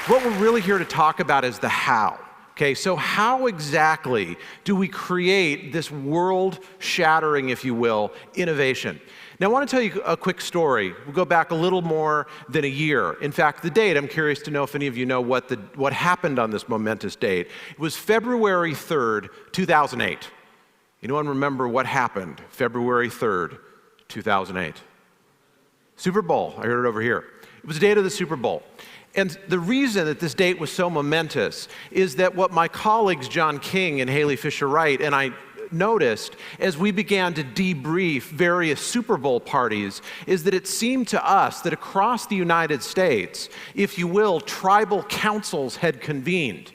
What we're really here to talk about is the how. Okay, so how exactly do we create this world-shattering, if you will, innovation? Now, I want to tell you a quick story. We'll go back a little more than a year. In fact, the date, I'm curious to know if any of you know what happened on this momentous date. It was February 3rd, 2008. Anyone remember what happened February 3rd, 2008? Super Bowl. I heard it over here. It was the date of the Super Bowl. And the reason that this date was so momentous is that what my colleagues John King and Haley Fisher-Wright and I noticed as we began to debrief various Super Bowl parties is that it seemed to us that across the United States, if you will, tribal councils had convened.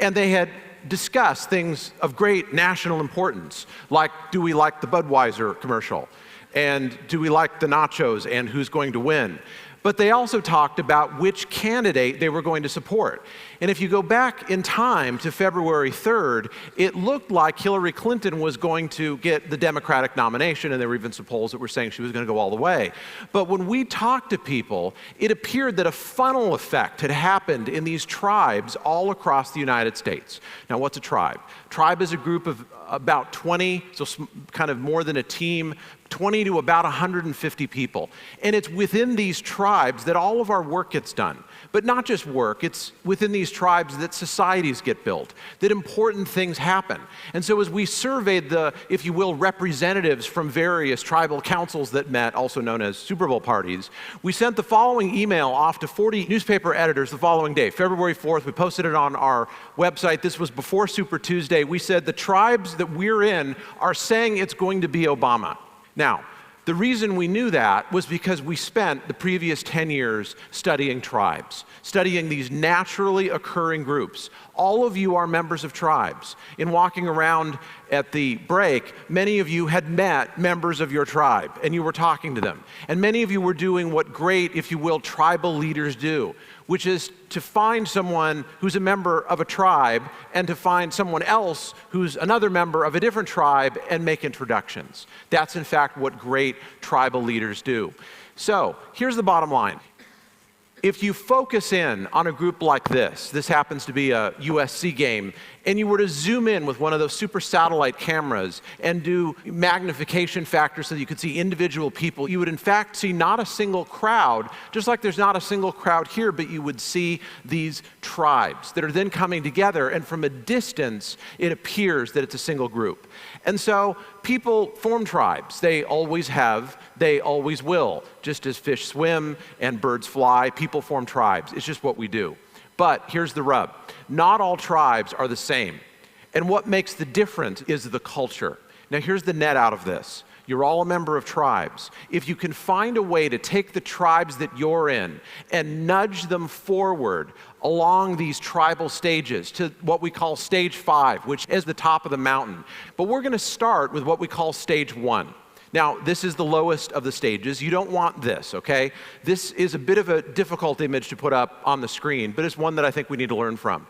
And they had discussed things of great national importance, like do we like the Budweiser commercial? And do we like the nachos and who's going to win? But they also talked about which candidate they were going to support. And if you go back in time to February 3rd, it looked like Hillary Clinton was going to get the Democratic nomination, and there were even some polls that were saying she was going to go all the way. But when we talked to people, it appeared that a funnel effect had happened in these tribes all across the United States. Now, what's a tribe? Tribe is a group of about 20, so kind of more than a team, 20 to about 150 people. And it's within these tribes that all of our work gets done. But not just work, it's within these tribes that societies get built, that important things happen. And so as we surveyed the, if you will, representatives from various tribal councils that met, also known as Super Bowl parties, we sent the following email off to 40 newspaper editors the following day, February 4th. We posted it on our website. This was before Super Tuesday. We said the tribes that we're in are saying it's going to be Obama. Now, the reason we knew that was because we spent the previous 10 years studying tribes, studying these naturally occurring groups. All of you are members of tribes. In walking around at the break, many of you had met members of your tribe, and you were talking to them. And many of you were doing what great, if you will, tribal leaders do, which is to find someone who's a member of a tribe and to find someone else who's another member of a different tribe and make introductions. That's, in fact, what great tribal leaders do. So, here's the bottom line. If you focus in on a group like this happens to be a USC game, and you were to zoom in with one of those super satellite cameras and do magnification factors so that you could see individual people, you would in fact see not a single crowd, just like there's not a single crowd here, but you would see these tribes that are then coming together, and from a distance, it appears that it's a single group. And so people form tribes. They always have, they always will. Just as fish swim and birds fly, people form tribes. It's just what we do. But here's the rub. Not all tribes are the same. And what makes the difference is the culture. Now here's the net out of this. You're all a member of tribes. If you can find a way to take the tribes that you're in and nudge them forward along these tribal stages to what we call stage 5, which is the top of the mountain. But we're going to start with what we call stage 1. Now, this is the lowest of the stages. You don't want this, okay? This is a bit of a difficult image to put up on the screen, but it's one that I think we need to learn from.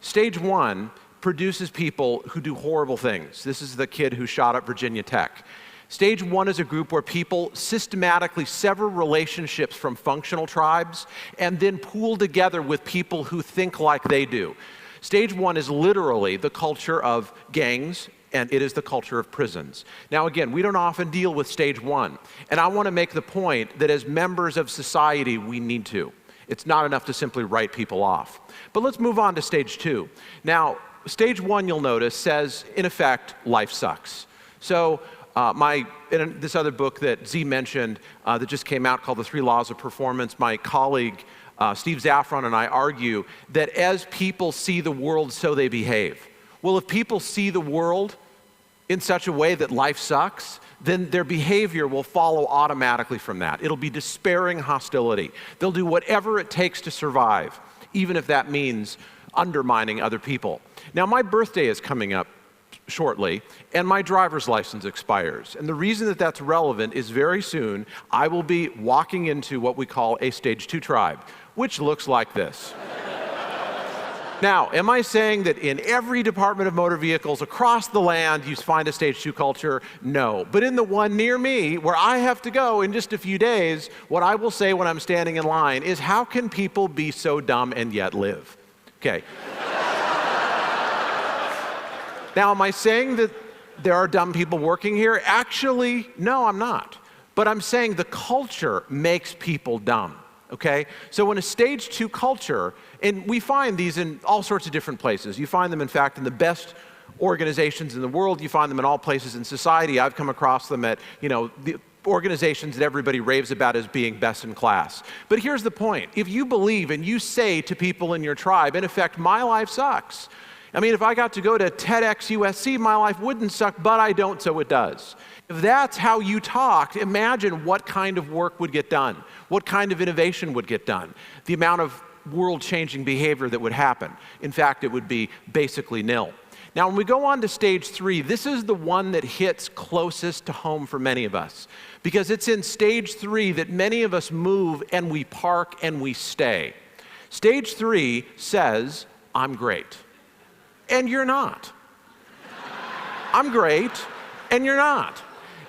Stage 1 produces people who do horrible things. This is the kid who shot up Virginia Tech. Stage 1 is a group where people systematically sever relationships from functional tribes and then pool together with people who think like they do. Stage 1 is literally the culture of gangs, and it is the culture of prisons. Now again, we don't often deal with stage 1, and I want to make the point that as members of society, we need to. It's not enough to simply write people off. But let's move on to stage 2. Now, stage 1, you'll notice, says, in effect, life sucks. So, in this other book that Z mentioned that just came out called The 3 Laws of Performance, my colleague Steve Zaffron and I argue that as people see the world, so they behave. Well, if people see the world in such a way that life sucks, then their behavior will follow automatically from that. It'll be despairing hostility. They'll do whatever it takes to survive, even if that means undermining other people. Now, my birthday is coming up shortly, and my driver's license expires. And the reason that that's relevant is very soon I will be walking into what we call a stage 2 tribe, which looks like this. Now, am I saying that in every department of motor vehicles across the land you find a stage 2 culture? No. But in the one near me, where I have to go in just a few days, what I will say when I'm standing in line is, how can people be so dumb and yet live? Okay. Now, am I saying that there are dumb people working here? Actually, no, I'm not. But I'm saying the culture makes people dumb. Okay? So in a stage 2 culture, and we find these in all sorts of different places. You find them, in fact, in the best organizations in the world. You find them in all places in society. I've come across them at, the organizations that everybody raves about as being best in class. But here's the point. If you believe and you say to people in your tribe, in effect, my life sucks. I mean, if I got to go to TEDx USC, my life wouldn't suck, but I don't, so it does. If that's how you talked, imagine what kind of work would get done, what kind of innovation would get done, the amount of world-changing behavior that would happen. In fact, it would be basically nil. Now, when we go on to stage 3, this is the one that hits closest to home for many of us, because it's in stage 3 that many of us move and we park and we stay. Stage 3 says, I'm great. And you're not. I'm great, and you're not.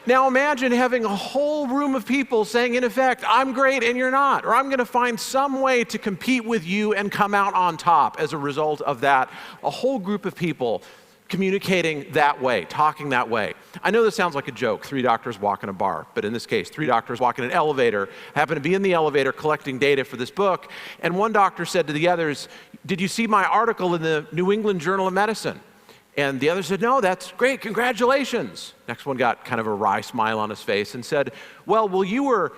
Now imagine having a whole room of people saying, in effect, I'm great and you're not, or I'm going to find some way to compete with you and come out on top as a result of that. A whole group of people communicating that way, talking that way. I know this sounds like a joke, 3 doctors walk in a bar, but in this case, 3 doctors walk in an elevator, happen to be in the elevator collecting data for this book, and one doctor said to the others, did you see my article in the New England Journal of Medicine? And the other said, no, that's great, congratulations. Next one got kind of a wry smile on his face and said, well, you were,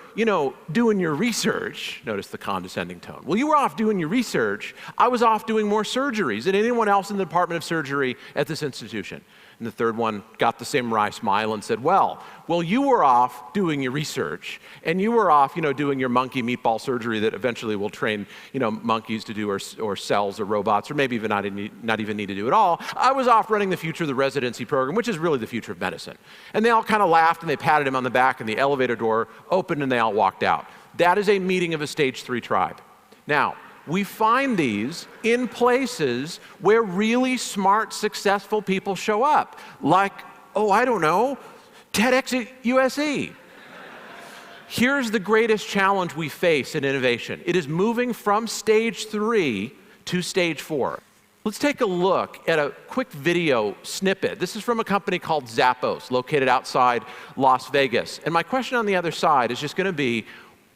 doing your research. Notice the condescending tone. Well, you were off doing your research. I was off doing more surgeries than anyone else in the Department of Surgery at this institution. And the third one got the same wry smile and said, well, you were off doing your research, and you were off, doing your monkey meatball surgery that eventually will train, monkeys to do, or cells or robots, or maybe even not even need to do it all. I was off running the future of the residency program, which is really the future of medicine. And they all kind of laughed, and they patted him on the back, and the elevator door opened, and they all walked out. That is a meeting of a stage 3 tribe. Now, we find these in places where really smart, successful people show up, like, I don't know, TEDx at USC. Here's the greatest challenge we face in innovation. It is moving from stage 3 to stage 4. Let's take a look at a quick video snippet. This is from a company called Zappos, located outside Las Vegas. And my question on the other side is just going to be,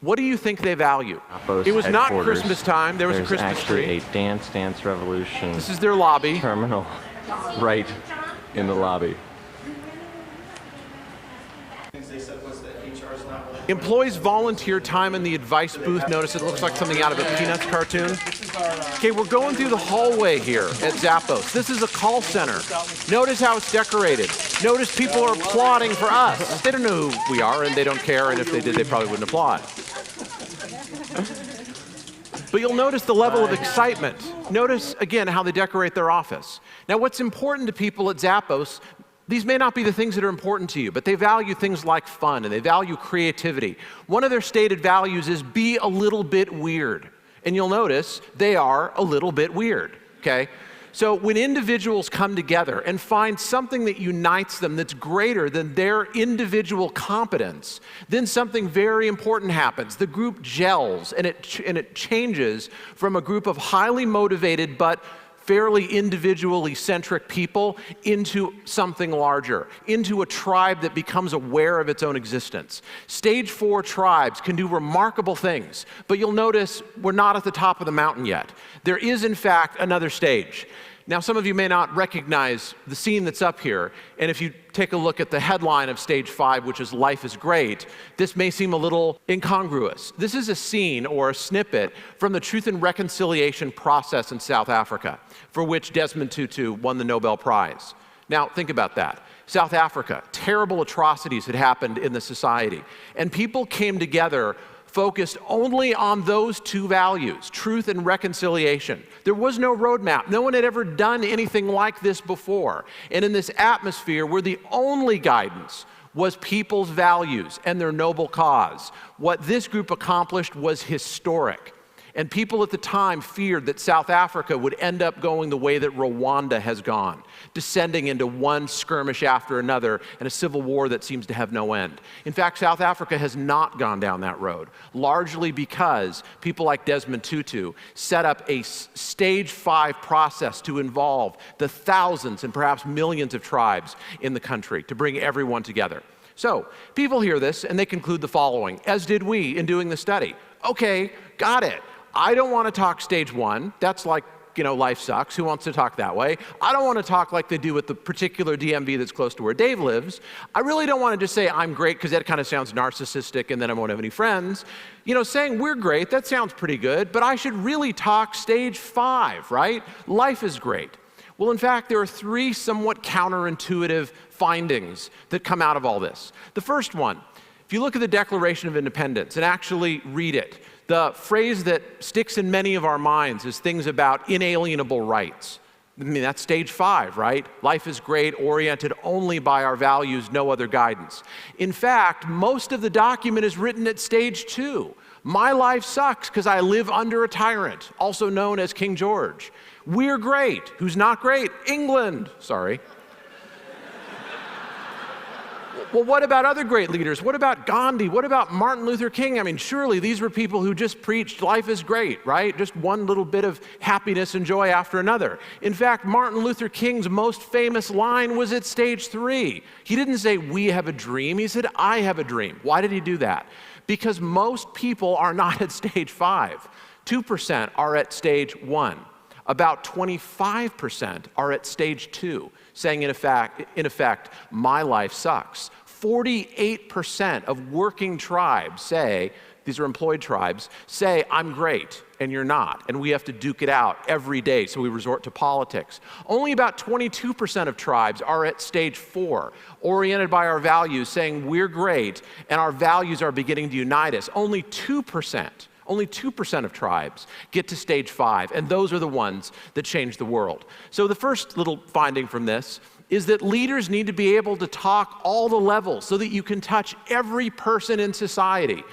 what do you think they value? Zappos it was not headquarters. Christmas time. There was a Christmas tree. There's actually a Dance Revolution. This is their lobby. Terminal right in the lobby. Employees volunteer time in the advice booth. Notice it looks like something out of a Peanuts cartoon. Okay, we're going through the hallway here at Zappos. This is a call center. Notice how it's decorated. Notice people are applauding for us. They don't know who we are, and they don't care, and if they did, they probably wouldn't applaud. But you'll notice the level of excitement. Notice, again, how they decorate their office. Now, what's important to people at Zappos, these may not be the things that are important to you, but they value things like fun, and they value creativity. One of their stated values is be a little bit weird. And you'll notice they are a little bit weird, okay? So when individuals come together and find something that unites them that's greater than their individual competence, then something very important happens. The group gels, and it changes from a group of highly motivated but fairly individually centric people into something larger, into a tribe that becomes aware of its own existence. Stage 4 tribes can do remarkable things, but you'll notice we're not at the top of the mountain yet. There is, in fact, another stage. Now, some of you may not recognize the scene that's up here, and if you take a look at the headline of stage 5, which is Life is Great, this may seem a little incongruous. This is a scene or a snippet from the Truth and Reconciliation process in South Africa, for which Desmond Tutu won the Nobel Prize. Now, think about that. South Africa, terrible atrocities had happened in the society, and people came together focused only on those 2 values, truth and reconciliation. There was no roadmap. No one had ever done anything like this before. And in this atmosphere where the only guidance was people's values and their noble cause, what this group accomplished was historic. And people at the time feared that South Africa would end up going the way that Rwanda has gone, descending into one skirmish after another and a civil war that seems to have no end. In fact, South Africa has not gone down that road, largely because people like Desmond Tutu set up a stage 5 process to involve the thousands and perhaps millions of tribes in the country to bring everyone together. So people hear this and they conclude the following, as did we in doing the study. Okay, got it. I don't want to talk stage 1. That's like, life sucks. Who wants to talk that way? I don't want to talk like they do with the particular DMV that's close to where Dave lives. I really don't want to just say I'm great because that kind of sounds narcissistic and then I won't have any friends. Saying we're great, that sounds pretty good, but I should really talk stage 5, right? Life is great. Well, in fact, there are 3 somewhat counterintuitive findings that come out of all this. The first one, if you look at the Declaration of Independence and actually read it, the phrase that sticks in many of our minds is things about inalienable rights. I mean, that's stage 5, right? Life is great, oriented only by our values, no other guidance. In fact, most of the document is written at stage 2. My life sucks because I live under a tyrant, also known as King George. We're great. Who's not great? England. Sorry. Well, what about other great leaders? What about Gandhi? What about Martin Luther King? I mean, surely these were people who just preached life is great, right? Just one little bit of happiness and joy after another. In fact, Martin Luther King's most famous line was at stage 3. He didn't say, we have a dream. He said, I have a dream. Why did he do that? Because most people are not at stage 5. 2% are at stage 1. About 25% are at stage 2, saying in effect, my life sucks. 48% of working tribes say, these are employed tribes, say I'm great and you're not, and we have to duke it out every day, so we resort to politics. Only about 22% of tribes are at stage 4, oriented by our values, saying we're great and our values are beginning to unite us. Only 2% of tribes get to stage 5, and those are the ones that change the world. So the first little finding from this is that leaders need to be able to talk all the levels so that you can touch every person in society.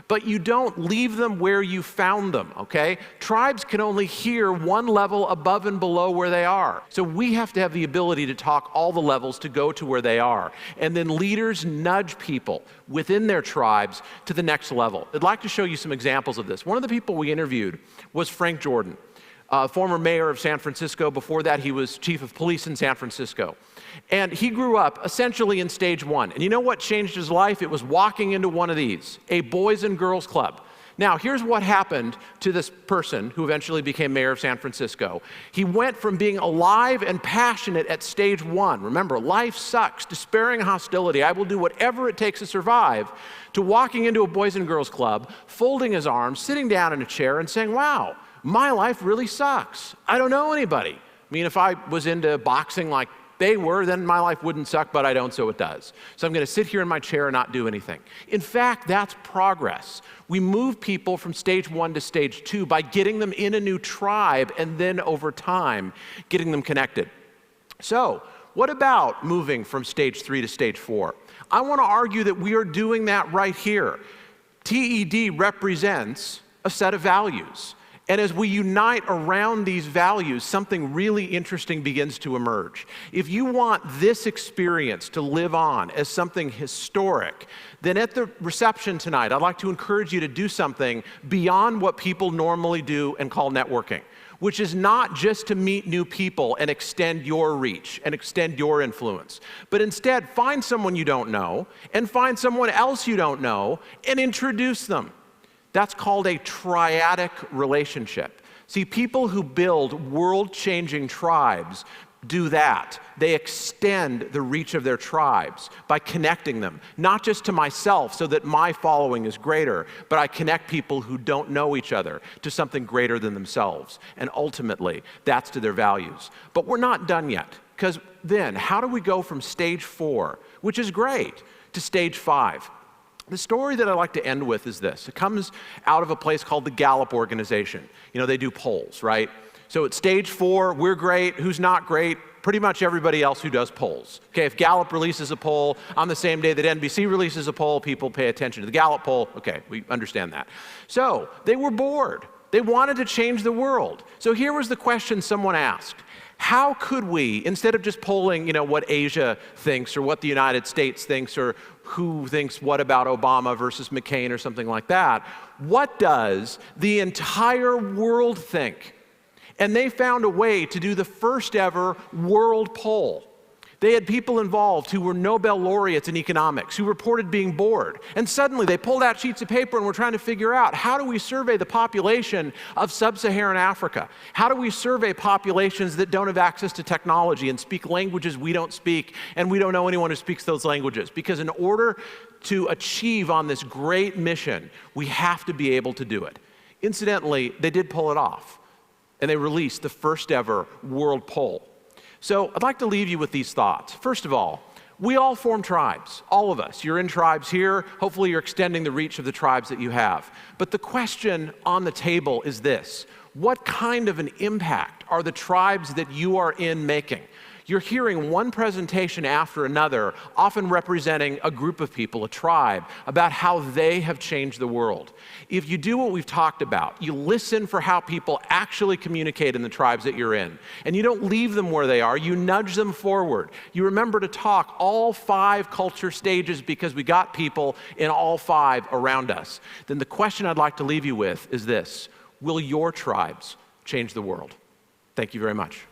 But you don't leave them where you found them, okay? Tribes can only hear one level above and below where they are. So we have to have the ability to talk all the levels to go to where they are. And then leaders nudge people within their tribes to the next level. I'd like to show you some examples of this. One of the people we interviewed was Frank Jordan, former mayor of San Francisco. Before that, he was chief of police in San Francisco. And he grew up essentially in stage 1. And you know what changed his life? It was walking into one of these, a boys and girls club. Now, here's what happened to this person who eventually became mayor of San Francisco. He went from being alive and passionate at stage 1, remember, life sucks, despairing hostility, I will do whatever it takes to survive, to walking into a boys and girls club, folding his arms, sitting down in a chair and saying, wow, my life really sucks. I don't know anybody. I mean, if I was into boxing like they were, then my life wouldn't suck, but I don't, so it does. So I'm going to sit here in my chair and not do anything. In fact, that's progress. We move people from stage 1 to stage 2 by getting them in a new tribe and then over time, getting them connected. So what about moving from stage 3 to stage 4? I want to argue that we are doing that right here. TED represents a set of values. And as we unite around these values, something really interesting begins to emerge. If you want this experience to live on as something historic, then at the reception tonight, I'd like to encourage you to do something beyond what people normally do and call networking, which is not just to meet new people and extend your reach and extend your influence, but instead find someone you don't know and find someone else you don't know and introduce them. That's called a triadic relationship. See, people who build world-changing tribes do that. They extend the reach of their tribes by connecting them, not just to myself so that my following is greater, but I connect people who don't know each other to something greater than themselves. And ultimately, that's to their values. But we're not done yet, because then how do we go from stage 4, which is great, to stage 5? The story that I like to end with is this. It comes out of a place called the Gallup organization. You know, they do polls, right? So at stage 4, we're great. Who's not great? Pretty much everybody else who does polls. Okay, if Gallup releases a poll on the same day that NBC releases a poll, people pay attention to the Gallup poll. Okay, we understand that. So they were bored. They wanted to change the world. So here was the question someone asked. How could we, instead of just polling, what Asia thinks or what the United States thinks or who thinks what about Obama versus McCain or something like that, what does the entire world think? And they found a way to do the first ever world poll. They had people involved who were Nobel laureates in economics, who reported being bored. And suddenly they pulled out sheets of paper and were trying to figure out, how do we survey the population of sub-Saharan Africa? How do we survey populations that don't have access to technology and speak languages we don't speak, and we don't know anyone who speaks those languages? Because in order to achieve on this great mission, we have to be able to do it. Incidentally, they did pull it off, and they released the first ever world poll. So I'd like to leave you with these thoughts. First of all, we all form tribes, all of us. You're in tribes here. Hopefully you're extending the reach of the tribes that you have. But the question on the table is this: what kind of an impact are the tribes that you are in making? You're hearing one presentation after another, often representing a group of people, a tribe, about how they have changed the world. If you do what we've talked about, you listen for how people actually communicate in the tribes that you're in, and you don't leave them where they are, you nudge them forward. You remember to talk all 5 culture stages because we got people in all 5 around us. Then the question I'd like to leave you with is this: will your tribes change the world? Thank you very much.